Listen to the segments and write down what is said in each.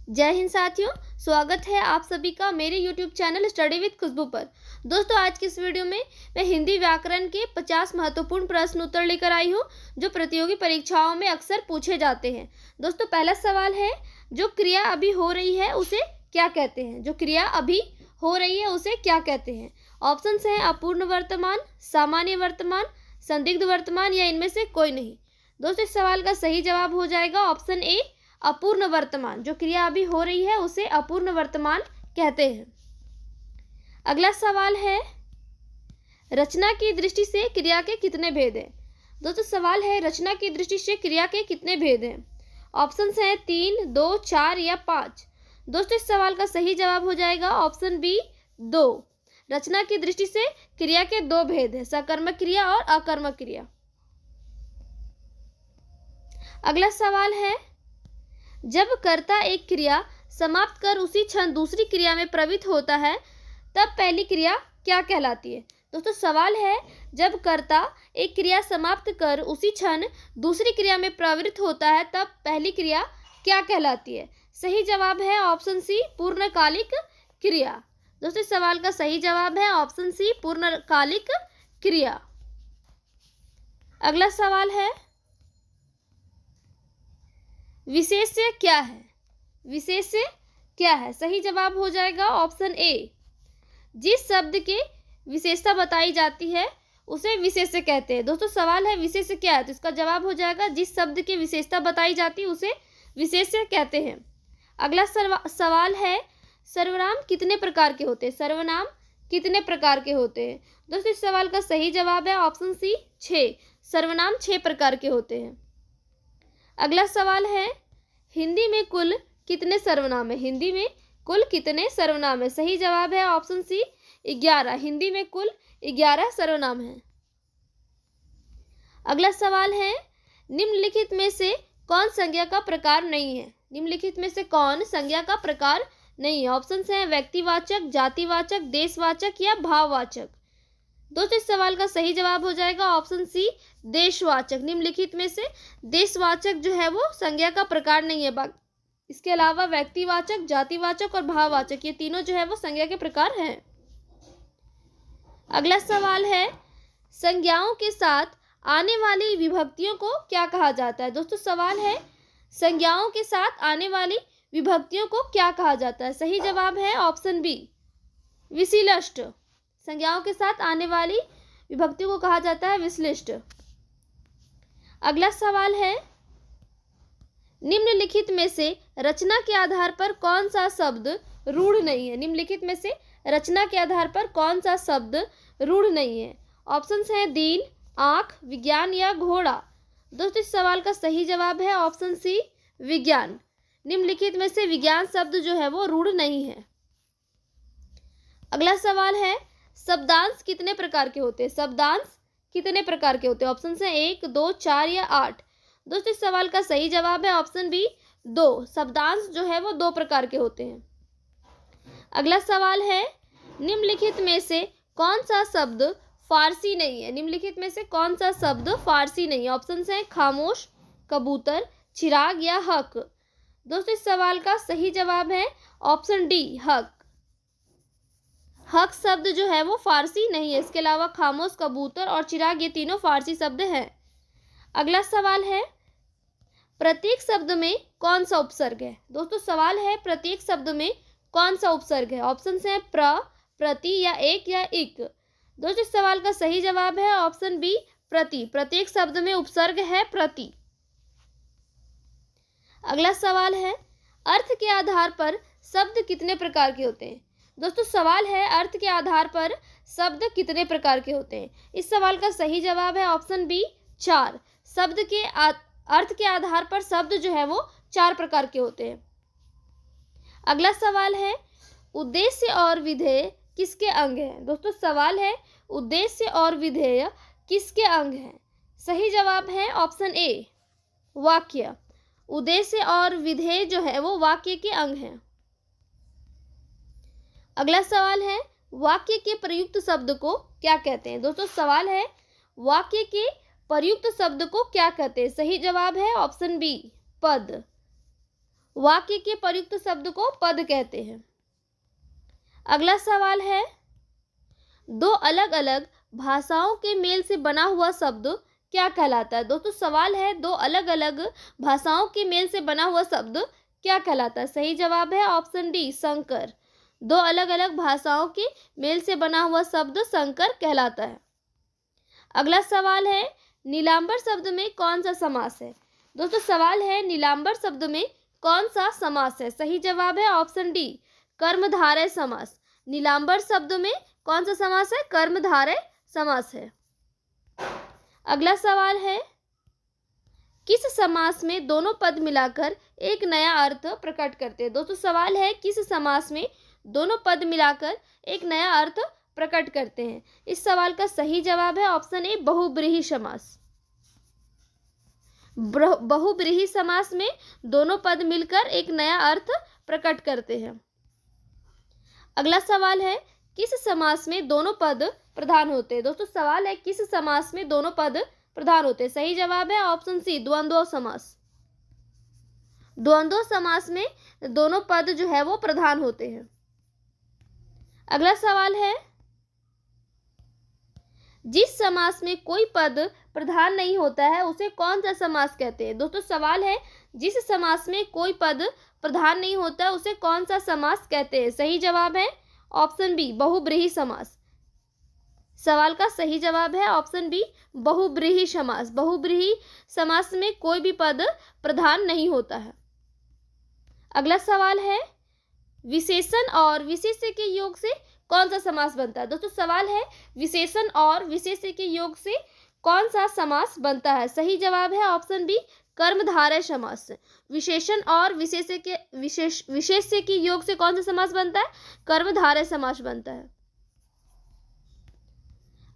जय हिंद साथियों, स्वागत है आप सभी का मेरे YouTube चैनल स्टडी विद खुशबू पर। दोस्तों, आज की इस वीडियो में मैं हिंदी व्याकरण के 50 महत्वपूर्ण प्रश्न उत्तर लेकर आई हूं जो प्रतियोगी परीक्षाओं में अक्सर पूछे जाते हैं। दोस्तों, पहला सवाल है, जो क्रिया अभी हो रही है उसे क्या कहते हैं? जो क्रिया अभी हो रही है उसे क्या कहते हैं? ऑप्शंस हैं अपूर्ण वर्तमान, सामान्य वर्तमान, संदिग्ध वर्तमान या इनमें से कोई नहीं। दोस्तों, इस सवाल का सही जवाब हो जाएगा ऑप्शन ए, अपूर्ण वर्तमान। जो क्रिया अभी हो रही है उसे अपूर्ण वर्तमान कहते हैं। अगला सवाल है, रचना की दृष्टि से क्रिया के कितने भेद हैं? दोस्तों, सवाल है रचना की दृष्टि से क्रिया के कितने भेद हैं? ऑप्शंस हैं 3, 2, 4 या 5। दोस्तों, इस सवाल का सही जवाब हो जाएगा ऑप्शन बी, 2। रचना की दृष्टि से क्रिया के 2 भेद हैं, सकर्मक क्रिया और अकर्मक क्रिया। अगला सवाल है, जब कर्ता एक क्रिया समाप्त कर उसी क्षण दूसरी क्रिया में प्रवृत्त होता है तब पहली क्रिया क्या कहलाती है? दोस्तों, सवाल है जब कर्ता एक क्रिया समाप्त कर उसी क्षण दूसरी क्रिया में प्रवृत्त होता है तब पहली क्रिया क्या कहलाती है? सही जवाब है ऑप्शन सी, पूर्णकालिक क्रिया। दोस्तों, इस सवाल का सही जवाब है ऑप्शन सी, पूर्णकालिक क्रिया। अगला सवाल है, विशेष्य क्या है? विशेष्य क्या है? सही जवाब हो जाएगा ऑप्शन ए, जिस शब्द के विशेषता बताई जाती है उसे विशेष्य कहते हैं। दोस्तों, सवाल है विशेष्य क्या है, तो इसका जवाब हो जाएगा जिस शब्द की विशेषता बताई जाती है उसे विशेष्य कहते हैं। अगला सवाल है, सर्वनाम कितने प्रकार के होते हैं? सर्वनाम कितने प्रकार के होते हैं? दोस्तों, इस सवाल का सही जवाब है ऑप्शन सी, 6। सर्वनाम 6 प्रकार के होते हैं। अगला सवाल है, हिंदी में कुल कितने सर्वनाम है? हिंदी में कुल कितने सर्वनाम है? सही जवाब है ऑप्शन सी, 11। हिंदी में कुल 11 सर्वनाम है। अगला सवाल है, निम्नलिखित में से कौन संज्ञा का प्रकार नहीं है? निम्नलिखित में से कौन संज्ञा का प्रकार नहीं है? ऑप्शंस हैं व्यक्तिवाचक, जातिवाचक, देशवाचक या भाववाचक। दोस्तों, इस सवाल का सही जवाब हो जाएगा ऑप्शन सी, देशवाचक। निम्नलिखित में से देशवाचक जो है वो संज्ञा का प्रकार नहीं है। इसके अलावा व्यक्तिवाचक, जातिवाचक और भाववाचक ये तीनों जो है वो संज्ञा के प्रकार हैं। अगला सवाल है, संज्ञाओं के साथ आने वाली विभक्तियों को क्या कहा जाता है? दोस्तों, सवाल है संज्ञाओं के साथ आने वाली विभक्तियों को क्या कहा जाता है? सही जवाब है ऑप्शन बी, विशिष्ट। संज्ञाओं के साथ आने वाली विभक्ति को कहा जाता है विशिष्ट। अगला सवाल है, निम्नलिखित में से रचना के आधार पर कौन सा शब्द रूढ़ नहीं है? निम्नलिखित में से रचना के आधार पर कौन सा शब्द रूढ़ नहीं है? ऑप्शंस हैं दीन, आंख, विज्ञान या घोड़ा। दोस्तों, इस सवाल का सही जवाब है ऑप्शन सी, विज्ञान। निम्नलिखित में से विज्ञान शब्द जो है वो रूढ़ नहीं है। अगला सवाल है, शब्दांश कितने प्रकार के होते हैं? शब्दांश कितने प्रकार के होते हैं? ऑप्शन है 1, 2, 4 या 8। दोस्तों, इस सवाल का सही जवाब है ऑप्शन बी, 2। शब्दांश जो है वो 2 प्रकार के होते हैं। अगला सवाल है, निम्नलिखित में से कौन सा शब्द फारसी नहीं है? निम्नलिखित में से कौन सा शब्द फारसी नहीं है? ऑप्शन है खामोश, कबूतर, चिराग या हक। दोस्तों, इस सवाल का सही जवाब है ऑप्शन डी, हक। हक शब्द जो है वो फारसी नहीं है। इसके अलावा खामोश, कबूतर और चिराग ये तीनों फारसी शब्द हैं। अगला सवाल है, प्रत्येक शब्द में कौन सा उपसर्ग है? दोस्तों, सवाल है प्रत्येक शब्द में कौन सा उपसर्ग है? ऑप्शन हैं प्र, प्रति या एक या इक। दोस्तों, इस सवाल का सही जवाब है ऑप्शन बी, प्रति। प्रत्येक शब्द में उपसर्ग है प्रति। अगला सवाल है, अर्थ के आधार पर शब्द कितने प्रकार के होते हैं? दोस्तों, सवाल है अर्थ के आधार पर शब्द कितने प्रकार के होते हैं? इस सवाल का सही जवाब है ऑप्शन बी, 4। शब्द के अर्थ के आधार पर शब्द जो है वो 4 प्रकार के होते हैं। अगला सवाल है, उद्देश्य और विधेय किसके अंग हैं? दोस्तों, सवाल है उद्देश्य और विधेय किसके अंग हैं? सही जवाब है ऑप्शन ए, वाक्य। उद्देश्य और विधेय जो है वो वाक्य के अंग हैं। अगला सवाल है, वाक्य के प्रयुक्त शब्द को क्या कहते हैं? दोस्तों, सवाल है वाक्य के प्रयुक्त शब्द को क्या कहते हैं? सही जवाब है ऑप्शन बी, पद। वाक्य के प्रयुक्त शब्द को पद कहते हैं। अगला सवाल है, दो अलग अलग भाषाओं के मेल से बना हुआ शब्द क्या कहलाता है? दोस्तों सवाल है, दो अलग अलग भाषाओं के मेल से बना हुआ शब्द क्या कहलाता है? सही जवाब है ऑप्शन डी, संकर। दो अलग अलग भाषाओं के मेल से बना हुआ शब्द संकर कहलाता है। अगला सवाल है, नीलांबर शब्द में कौन सा समास है? दोस्तों सवाल है, नीलांबर शब्द में कौन सा समास है? सही जवाब है ऑप्शन डी, कर्मधारय समास। नीलांबर शब्द में कौन सा समास है? कर्मधारय समास है। अगला सवाल है, किस समास में दोनों पद मिलाकर एक नया अर्थ प्रकट करते हैं? दोस्तों सवाल है, किस समास में दोनों पद मिलाकर एक नया अर्थ प्रकट करते हैं? इस सवाल का सही जवाब है ऑप्शन ए, बहुब्रीहि समास। बहुब्रीहि समास में दोनों पद मिलकर एक नया अर्थ प्रकट करते हैं। अगला सवाल है, किस समास में दोनों पद प्रधान होते हैं? दोस्तों सवाल है, किस समास में दोनों पद प्रधान होते हैं? सही जवाब है ऑप्शन सी, द्वंद्व समास। द्वंद्व समास में दोनों पद जो है वो प्रधान होते हैं। अगला सवाल है, जिस समास में कोई पद प्रधान नहीं होता है उसे कौन सा समास कहते हैं? दोस्तों सवाल है, जिस समास में कोई पद प्रधान नहीं होता उसे कौन सा समास कहते हैं? सही जवाब है ऑप्शन बी, बहुब्रीहि समास। सवाल का सही जवाब है ऑप्शन बी, बहुब्रीहि समास। बहुब्रीहि समास में कोई भी पद प्रधान नहीं होता है। अगला सवाल है, विशेषण और विशेष्य के योग से कौन सा समास बनता है? दोस्तों सवाल है, विशेषण और विशेष्य के योग से कौन सा समास बनता है? सही जवाब है ऑप्शन बी, कर्मधारय समास। विशेषण और विशेष्य के योग से कौन सा समास बनता है? कर्मधारय समास बनता है।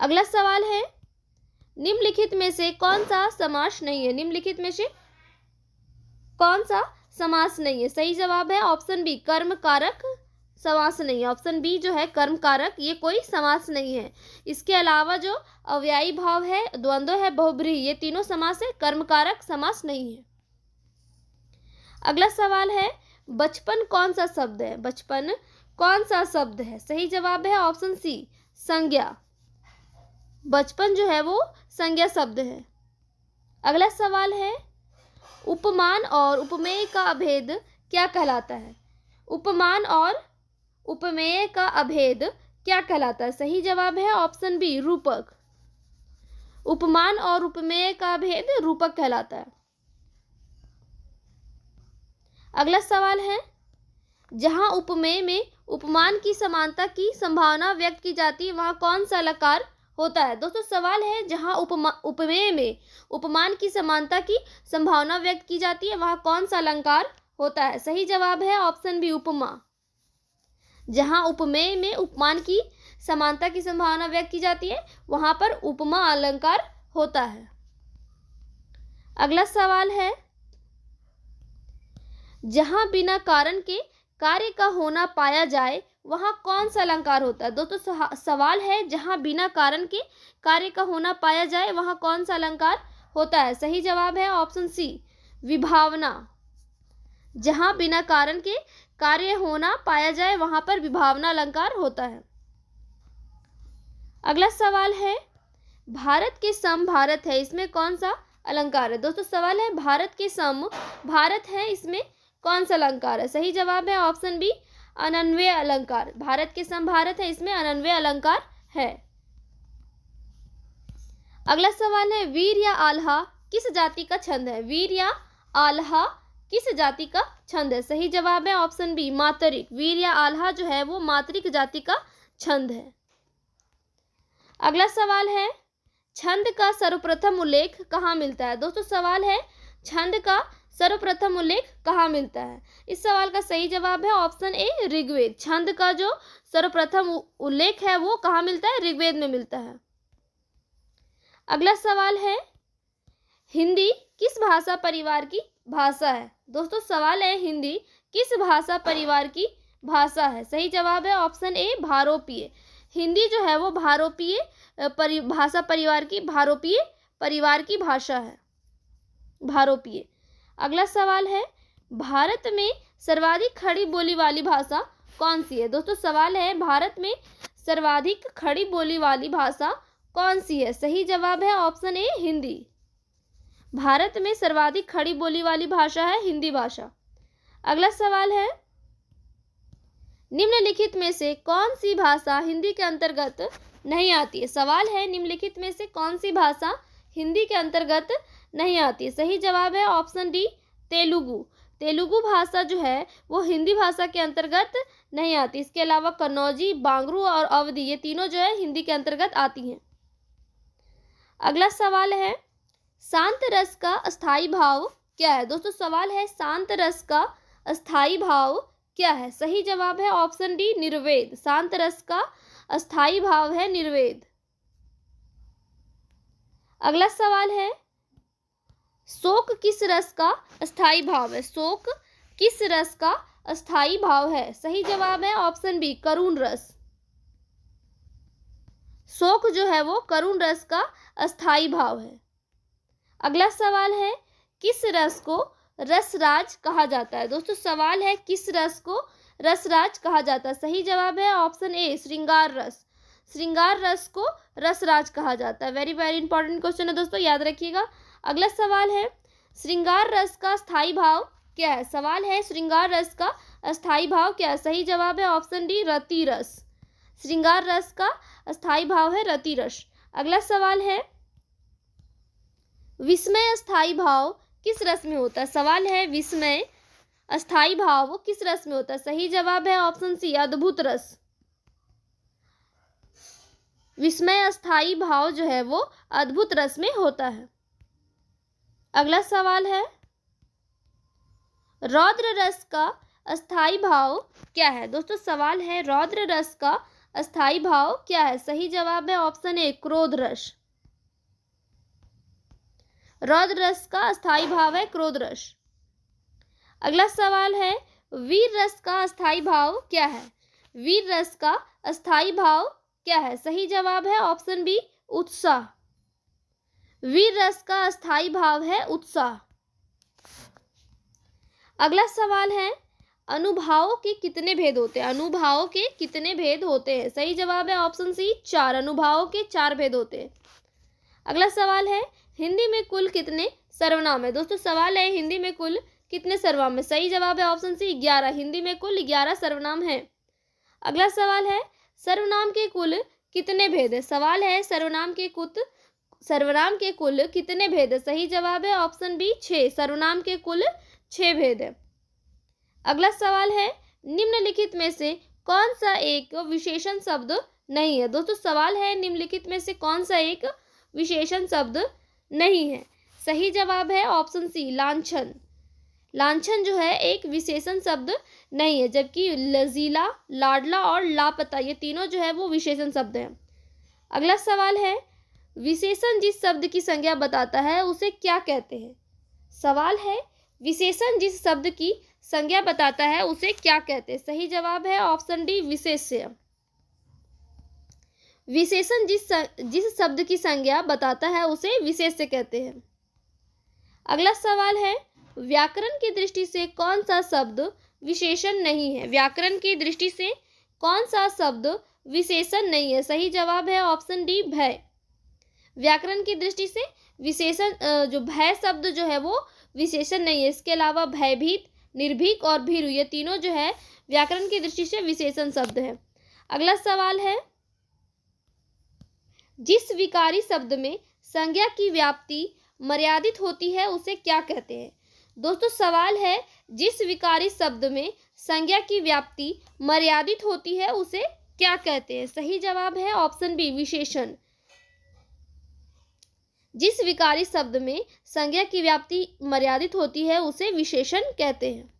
अगला सवाल है, निम्नलिखित में से कौन सा समास नहीं है? निम्नलिखित में से कौन सा समास नहीं है? सही जवाब है ऑप्शन बी, कर्मकारक समास नहीं है। ऑप्शन बी जो है कर्मकारक, ये कोई समास नहीं है। इसके अलावा जो अव्ययी भाव है, द्वंद्व है, बहुब्रीहि, ये तीनों समास है, कर्मकारक समास नहीं है। अगला सवाल है, बचपन कौन सा शब्द है? बचपन कौन सा शब्द है? सही जवाब है ऑप्शन सी, संज्ञा। बचपन जो है वो संज्ञा शब्द है। अगला सवाल है, उपमान और उपमेय का अभेद क्या कहलाता है? उपमान और उपमेय का अभेद क्या कहलाता है? सही जवाब है ऑप्शन बी, रूपक। उपमान और उपमेय का अभेद रूपक कहलाता है। अगला सवाल है, जहां उपमेय में उपमान की समानता की संभावना व्यक्त की जाती है वहां कौन सा अलंकार होता है? दोस्तों सवाल है, जहां उपमेय में उपमान की समानता की संभावना व्यक्त की जाती है वहां कौन सा अलंकार होता है? सही जवाब है ऑप्शन बी, उपमा। जहां उपमेय में उपमान की समानता की संभावना व्यक्त की जाती है वहां पर उपमा अलंकार होता है। अगला सवाल है, जहां बिना कारण के कार्य का होना पाया जाए वहां कौन सा अलंकार होता है? दोस्तों सवाल है, जहां बिना कारण के कार्य का होना पाया जाए वहां कौन सा अलंकार होता है? सही जवाब है ऑप्शन सी, विभावना। जहां बिना कारण के कार्य होना पाया जाए वहां पर विभावना अलंकार होता है। अगला सवाल है, भारत के सम भारत है, इसमें कौन सा अलंकार है? दोस्तों सवाल है, भारत के सम भारत है, इसमें कौन सा अलंकार है? सही जवाब है ऑप्शन बी, अनन्वय अलंकार। भारत के सम भारत है, इसमें अनन्वय अलंकार है। अगला सवाल है, वीर या आल्हा किस जाति का छंद है? वीर या आल्हा किस जाति का छंद है? सही जवाब है ऑप्शन बी, मातरिक। वीर या आल्हा जो है वो मातरिक जाति का छंद है। अगला सवाल है, छंद का सर्वप्रथम उल्लेख कहाँ मिलता है? दोस्तों सवाल है, छंद का सर्वप्रथम उल्लेख कहाँ मिलता है? इस सवाल का सही जवाब है ऑप्शन ए, ऋग्वेद। छंद का जो सर्वप्रथम उल्लेख है वो कहाँ मिलता है? ऋग्वेद में मिलता है। अगला सवाल है, हिंदी किस भाषा परिवार की भाषा है? दोस्तों सवाल है, हिंदी किस भाषा परिवार की भाषा है? सही जवाब है ऑप्शन ए, भारोपीय। हिंदी जो है वो भारोपीय भाषा परिवार की भारोपीय परिवार की भाषा है, भारोपीय। अगला सवाल है, भारत में सर्वाधिक खड़ी बोली वाली भाषा कौन सी है? दोस्तों सवाल है, भारत में सर्वाधिक खड़ी बोली वाली भाषा कौन सी है? सही जवाब है ऑप्शन ए, हिंदी। भारत में सर्वाधिक खड़ी बोली वाली भाषा है हिंदी भाषा। अगला सवाल है, निम्नलिखित में से कौन सी भाषा हिंदी के अंतर्गत नहीं आती है? सवाल है, निम्नलिखित में से कौन सी भाषा हिंदी के अंतर्गत नहीं आती है? सही जवाब है ऑप्शन डी, तेलुगु। तेलुगु भाषा जो है वो हिंदी भाषा के अंतर्गत नहीं आती। इसके अलावा कन्नौजी, बांगरू और अवधी, ये तीनों जो है हिंदी के अंतर्गत आती हैं। अगला सवाल है, शांत रस का अस्थाई भाव क्या है? दोस्तों सवाल है, शांत रस का अस्थाई भाव क्या है? सही जवाब है ऑप्शन डी, निर्वेद। शांत रस का अस्थाई भाव है निर्वेद। अगला सवाल है, शोक किस रस का अस्थाई भाव है? शोक किस रस का अस्थाई भाव है? सही जवाब है ऑप्शन बी, करुण रस। शोक जो है वो करुण रस का अस्थाई भाव है। अगला सवाल है, किस रस को रसराज कहा जाता है? दोस्तों सवाल है, किस रस को रसराज कहा जाता है? सही जवाब है ऑप्शन ए, श्रृंगार रस। श्रृंगार रस को रसराज कहा जाता है। वेरी वेरी इंपॉर्टेंट क्वेश्चन है दोस्तों, याद रखिएगा। अगला सवाल है, श्रृंगार रस का स्थायी भाव क्या है? सवाल है, श्रृंगार रस का अस्थाई भाव क्या है? सही जवाब है ऑप्शन डी, रति रस। श्रृंगार रस का अस्थाई भाव है रति रस। अगला सवाल है, विस्मय अस्थाई भाव किस रस में होता है? सवाल है, विस्मय अस्थाई भाव किस रस में होता है? सही जवाब है ऑप्शन सी, अद्भुत रस। विस्मय अस्थाई भाव जो है वो अद्भुत रस में होता है। अगला सवाल है, रौद्र रस का अस्थाई भाव क्या है? दोस्तों सवाल है, रौद्र रस का अस्थाई भाव क्या है? सही जवाब है ऑप्शन ए, क्रोध रस। रौद्र रस का अस्थाई भाव है क्रोध रस। अगला सवाल है, वीर रस का अस्थाई भाव क्या है? वीर रस का अस्थाई भाव क्या है? सही जवाब है ऑप्शन बी, उत्साह। वीर रस का अस्थाई भाव है उत्साह। अगला सवाल है, अनुभावों के कितने भेद होते हैं? अनुभावों के कितने भेद होते हैं? सही जवाब है ऑप्शन सी, 4। अनुभावों के 4 भेद होते हैं। अगला सवाल है, हिंदी में कुल कितने सर्वनाम है? दोस्तों सवाल है, हिंदी में कुल कितने सर्वनाम है? सही जवाब है ऑप्शन सी, 11। हिंदी में कुल 11 सर्वनाम है। अगला सवाल है, सर्वनाम के कुल कितने भेद है? सवाल है, सर्वनाम के कुल कितने भेद है? सही जवाब है ऑप्शन बी, 6। सर्वनाम के कुल 6 भेद है। अगला सवाल है, निम्नलिखित में से कौन सा एक विशेषण शब्द नहीं है? दोस्तों सवाल है, निम्नलिखित में से कौन सा एक विशेषण शब्द नहीं है? सही जवाब है ऑप्शन सी, लांछन। लांछन जो है एक विशेषण शब्द नहीं है, जबकि लजीला, लाडला और लापता ये तीनों जो है वो विशेषण शब्द हैं। अगला सवाल है, विशेषण जिस शब्द की संज्ञा बताता है उसे क्या कहते हैं? सवाल है, विशेषण जिस शब्द की संज्ञा बताता है उसे क्या कहते हैं? सही जवाब है ऑप्शन डी, विशेष्य। विशेषण जिस शब्द की संज्ञा बताता है उसे विशेष्य कहते हैं। अगला सवाल है, व्याकरण की दृष्टि से कौन सा शब्द विशेषण नहीं है? व्याकरण की दृष्टि से कौन सा शब्द विशेषण नहीं है? सही जवाब है ऑप्शन डी, भय। व्याकरण की दृष्टि से विशेषण जो भय शब्द जो है वो विशेषण नहीं है। इसके अलावा भयभीत, निर्भीक और भीरु ये तीनों जो है व्याकरण की दृष्टि से विशेषण शब्द है। अगला सवाल है, जिस विकारी शब्द में संज्ञा की व्याप्ति मर्यादित होती है उसे क्या कहते हैं? दोस्तों सवाल है, जिस विकारी शब्द में संज्ञा की व्याप्ति मर्यादित होती है उसे क्या कहते हैं? सही जवाब है ऑप्शन बी, विशेषण। जिस विकारी शब्द में संज्ञा की व्याप्ति मर्यादित होती है उसे विशेषण कहते हैं।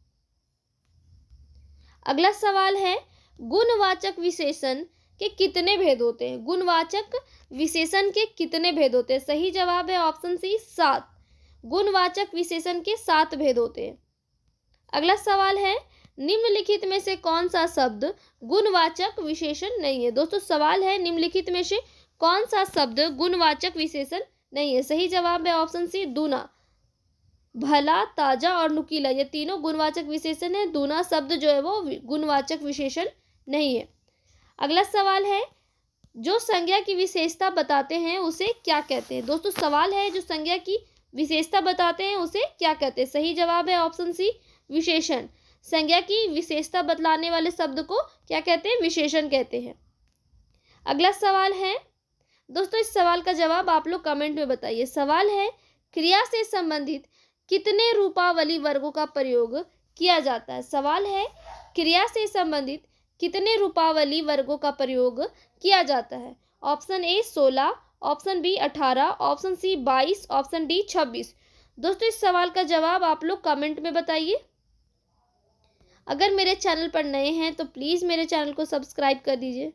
अगला सवाल है, गुणवाचक विशेषण के कितने भेद होते हैं? गुणवाचक विशेषण के कितने भेद होते हैं? सही जवाब है ऑप्शन सी, 7। गुणवाचक विशेषण के 7 भेद होते हैं। अगला सवाल है, निम्नलिखित में से कौन सा शब्द गुणवाचक विशेषण नहीं है? दोस्तों सवाल है, निम्नलिखित में से कौन सा शब्द गुणवाचक विशेषण नहीं है? सही जवाब है ऑप्शन सी, दूना। भला, ताजा और नुकीला ये तीनों गुणवाचक विशेषण है। दूना शब्द जो है वो गुणवाचक विशेषण नहीं है। अगला सवाल है, जो संज्ञा की विशेषता बताते हैं उसे क्या कहते हैं। दोस्तों सवाल है, जो संज्ञा की विशेषता बताते हैं उसे क्या कहते हैं। सही जवाब है ऑप्शन सी, विशेषण। संज्ञा की विशेषता बतलाने वाले शब्द को क्या कहते हैं, विशेषण कहते हैं। अगला सवाल है, दोस्तों इस सवाल का जवाब आप लोग कमेंट में बताइए। सवाल है, क्रिया से संबंधित कितने रूपावली वर्गों का प्रयोग किया जाता है। सवाल है, क्रिया से संबंधित कितने रूपावली वर्गों का प्रयोग किया जाता है। Option A 16, option B 18, option C 22, option D 26। दोस्तों इस सवाल का जवाब आप लोग कमेंट में बताइए। अगर मेरे चैनल पर नए हैं तो प्लीज़ मेरे चैनल को सब्सक्राइब कर दीजिए।